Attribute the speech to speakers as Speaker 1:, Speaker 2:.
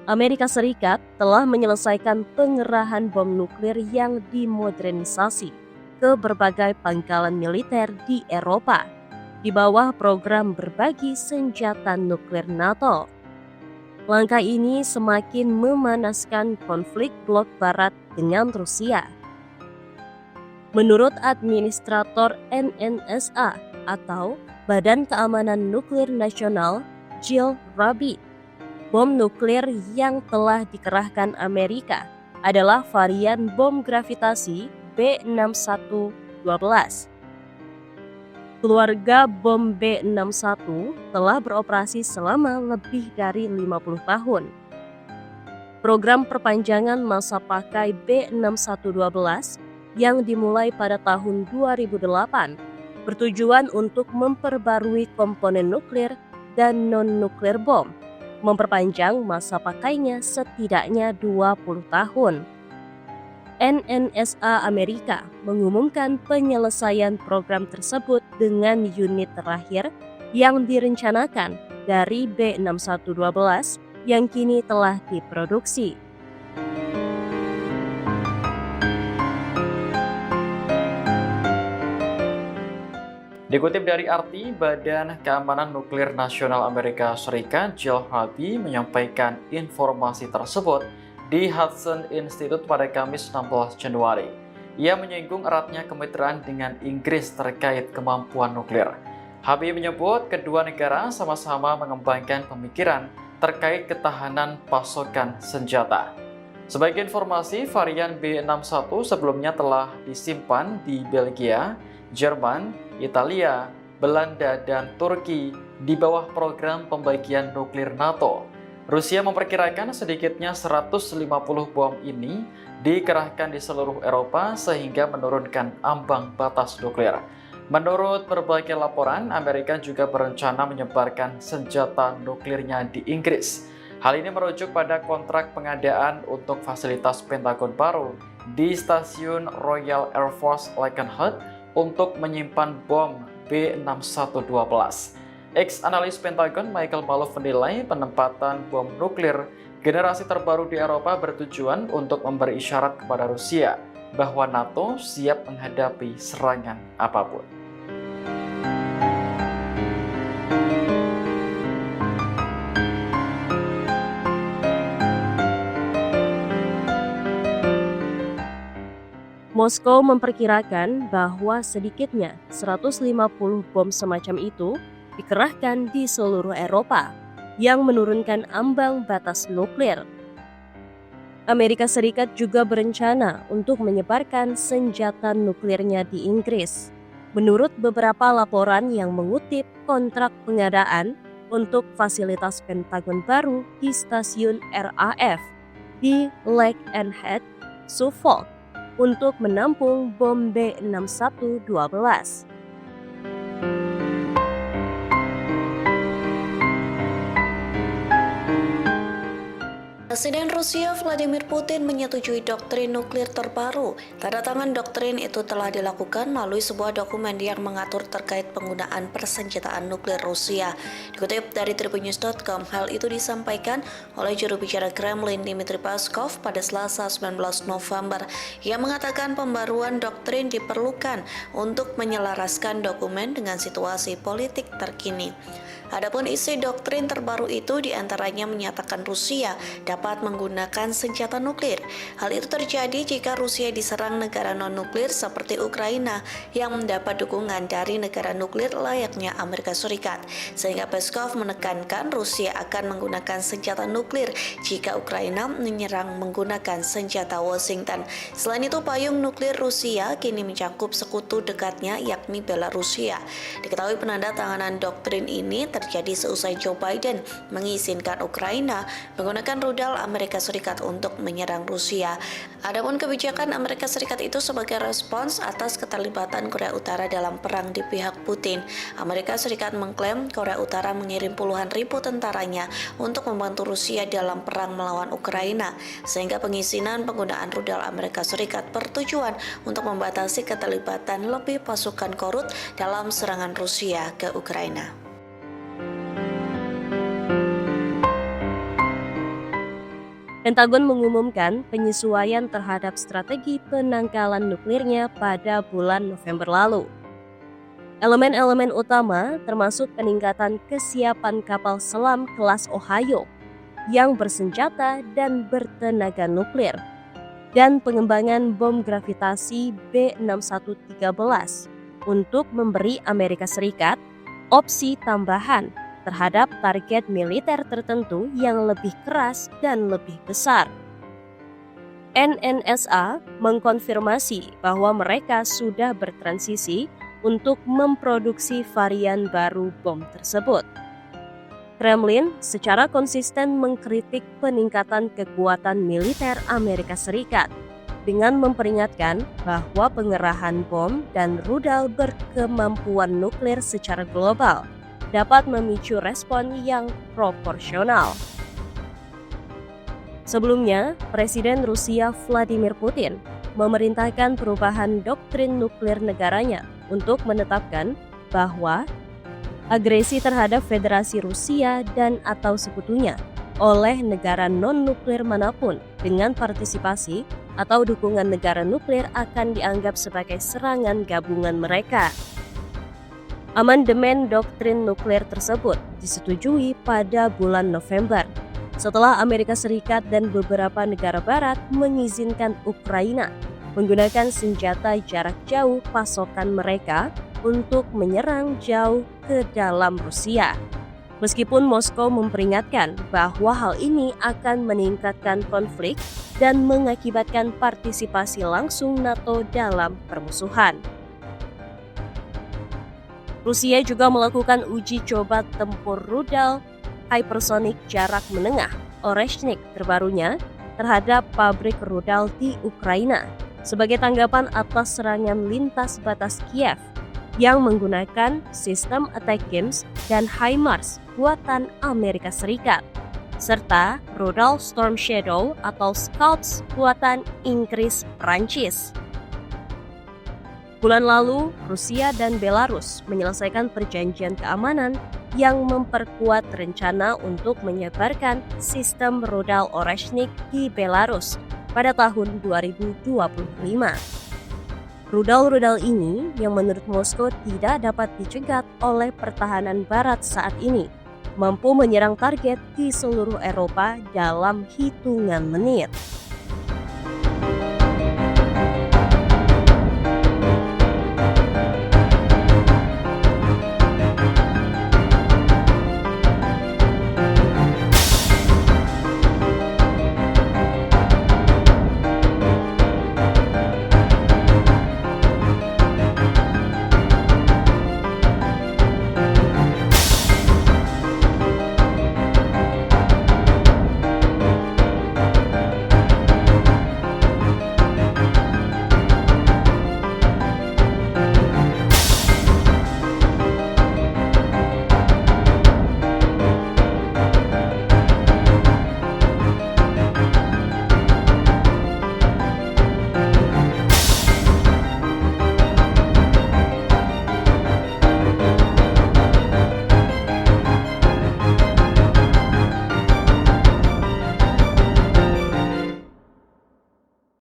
Speaker 1: Amerika Serikat telah menyelesaikan pengerahan bom nuklir yang dimodernisasi ke berbagai pangkalan militer di Eropa di bawah program berbagi senjata nuklir NATO. Langkah ini semakin memanaskan konflik blok barat dengan Rusia. Menurut administrator NNSA atau Badan Keamanan Nuklir Nasional, Jill Rabbit, bom nuklir yang telah dikerahkan Amerika adalah varian bom gravitasi B6112. Keluarga bom B61 telah beroperasi selama lebih dari 50 tahun. Program perpanjangan masa pakai B6112 yang dimulai pada tahun 2008 bertujuan untuk memperbarui komponen nuklir dan non-nuklir bom, memperpanjang masa pakainya setidaknya 20 tahun. NNSA Amerika mengumumkan penyelesaian program tersebut dengan unit terakhir yang direncanakan dari B6112 yang kini telah diproduksi.
Speaker 2: Dikutip dari RT, Badan Keamanan Nuklir Nasional Amerika Serikat, Jill Rabbit menyampaikan informasi tersebut di Hudson Institute pada Kamis 16 Januari. Ia menyinggung eratnya kemitraan dengan Inggris terkait kemampuan nuklir. Habib menyebut kedua negara sama-sama mengembangkan pemikiran terkait ketahanan pasokan senjata. Sebagai informasi, varian B61 sebelumnya telah disimpan di Belgia, Jerman, Italia, Belanda, dan Turki di bawah program pembagian nuklir NATO. Rusia memperkirakan sedikitnya 150 bom ini dikerahkan di seluruh Eropa sehingga menurunkan ambang batas nuklir. Menurut berbagai laporan, Amerika juga berencana menyebarkan senjata nuklirnya di Inggris. Hal ini merujuk pada kontrak pengadaan untuk fasilitas Pentagon baru di stasiun Royal Air Force Lakenheath untuk menyimpan bom B6112. Ex-analis Pentagon Michael Maloof menilai penempatan bom nuklir generasi terbaru di Eropa bertujuan untuk memberi isyarat kepada Rusia bahwa NATO siap menghadapi serangan apapun.
Speaker 1: Moskow memperkirakan bahwa sedikitnya 150 bom semacam itu dikerahkan di seluruh Eropa yang menurunkan ambang batas nuklir. Amerika Serikat juga berencana untuk menyebarkan senjata nuklirnya di Inggris. Menurut beberapa laporan yang mengutip kontrak pengadaan untuk fasilitas Pentagon baru di stasiun RAF di Lakenheath, Suffolk, untuk menampung bom B6112.
Speaker 3: Presiden Rusia Vladimir Putin menyetujui doktrin nuklir terbaru. Tanda tangan doktrin itu telah dilakukan melalui sebuah dokumen yang mengatur terkait penggunaan persenjataan nuklir Rusia. Dikutip dari tribunnews.com, hal itu disampaikan oleh juru bicara Kremlin Dmitry Peskov pada Selasa 19 November. Ia mengatakan pembaruan doktrin diperlukan untuk menyelaraskan dokumen dengan situasi politik terkini. Adapun isi doktrin terbaru itu diantaranya menyatakan Rusia dapat menggunakan senjata nuklir. Hal itu terjadi jika Rusia diserang negara non-nuklir seperti Ukraina yang mendapat dukungan dari negara nuklir layaknya Amerika Serikat. Sehingga Peskov menekankan Rusia akan menggunakan senjata nuklir jika Ukraina menyerang menggunakan senjata Washington. Selain itu, payung nuklir Rusia kini mencakup sekutu dekatnya yakni Belarusia. Diketahui penandatanganan doktrin ini terjadi seusai Joe Biden mengizinkan Ukraina menggunakan rudal Amerika Serikat untuk menyerang Rusia. Adapun kebijakan Amerika Serikat itu sebagai respons atas keterlibatan Korea Utara dalam perang di pihak Putin. Amerika Serikat mengklaim Korea Utara mengirim puluhan ribu tentaranya untuk membantu Rusia dalam perang melawan Ukraina, sehingga pengizinan penggunaan rudal Amerika Serikat bertujuan untuk membatasi keterlibatan lebih pasukan Korut dalam serangan Rusia ke Ukraina.
Speaker 1: Pentagon mengumumkan penyesuaian terhadap strategi penangkalan nuklirnya pada bulan November lalu. Elemen-elemen utama termasuk peningkatan kesiapan kapal selam kelas Ohio yang bersenjata dan bertenaga nuklir, dan pengembangan bom gravitasi B-6113 untuk memberi Amerika Serikat opsi tambahan terhadap target militer tertentu yang lebih keras dan lebih besar. NNSA mengkonfirmasi bahwa mereka sudah bertransisi untuk memproduksi varian baru bom tersebut. Kremlin secara konsisten mengkritik peningkatan kekuatan militer Amerika Serikat dengan memperingatkan bahwa pengerahan bom dan rudal berkemampuan nuklir secara global dapat memicu respon yang proporsional. Sebelumnya, Presiden Rusia Vladimir Putin memerintahkan perubahan doktrin nuklir negaranya untuk menetapkan bahwa agresi terhadap Federasi Rusia dan atau sekutunya oleh negara non-nuklir manapun dengan partisipasi atau dukungan negara nuklir akan dianggap sebagai serangan gabungan mereka. Amandemen doktrin nuklir tersebut disetujui pada bulan November setelah Amerika Serikat dan beberapa negara barat mengizinkan Ukraina menggunakan senjata jarak jauh pasokan mereka untuk menyerang jauh ke dalam Rusia. Meskipun Moskow memperingatkan bahwa hal ini akan meningkatkan konflik dan mengakibatkan partisipasi langsung NATO dalam permusuhan. Rusia juga melakukan uji coba tempur rudal hypersonik jarak menengah Oreshnik terbarunya terhadap pabrik rudal di Ukraina sebagai tanggapan atas serangan lintas batas Kiev yang menggunakan sistem ATACMS dan HIMARS buatan Amerika Serikat, serta rudal Storm Shadow atau Scalps buatan Inggris Prancis. Bulan lalu, Rusia dan Belarus menyelesaikan perjanjian keamanan yang memperkuat rencana untuk menyebarkan sistem rudal Oreshnik di Belarus pada tahun 2025. Rudal-rudal ini yang menurut Moskow tidak dapat dicegat oleh pertahanan barat saat ini, mampu menyerang target di seluruh Eropa dalam hitungan menit.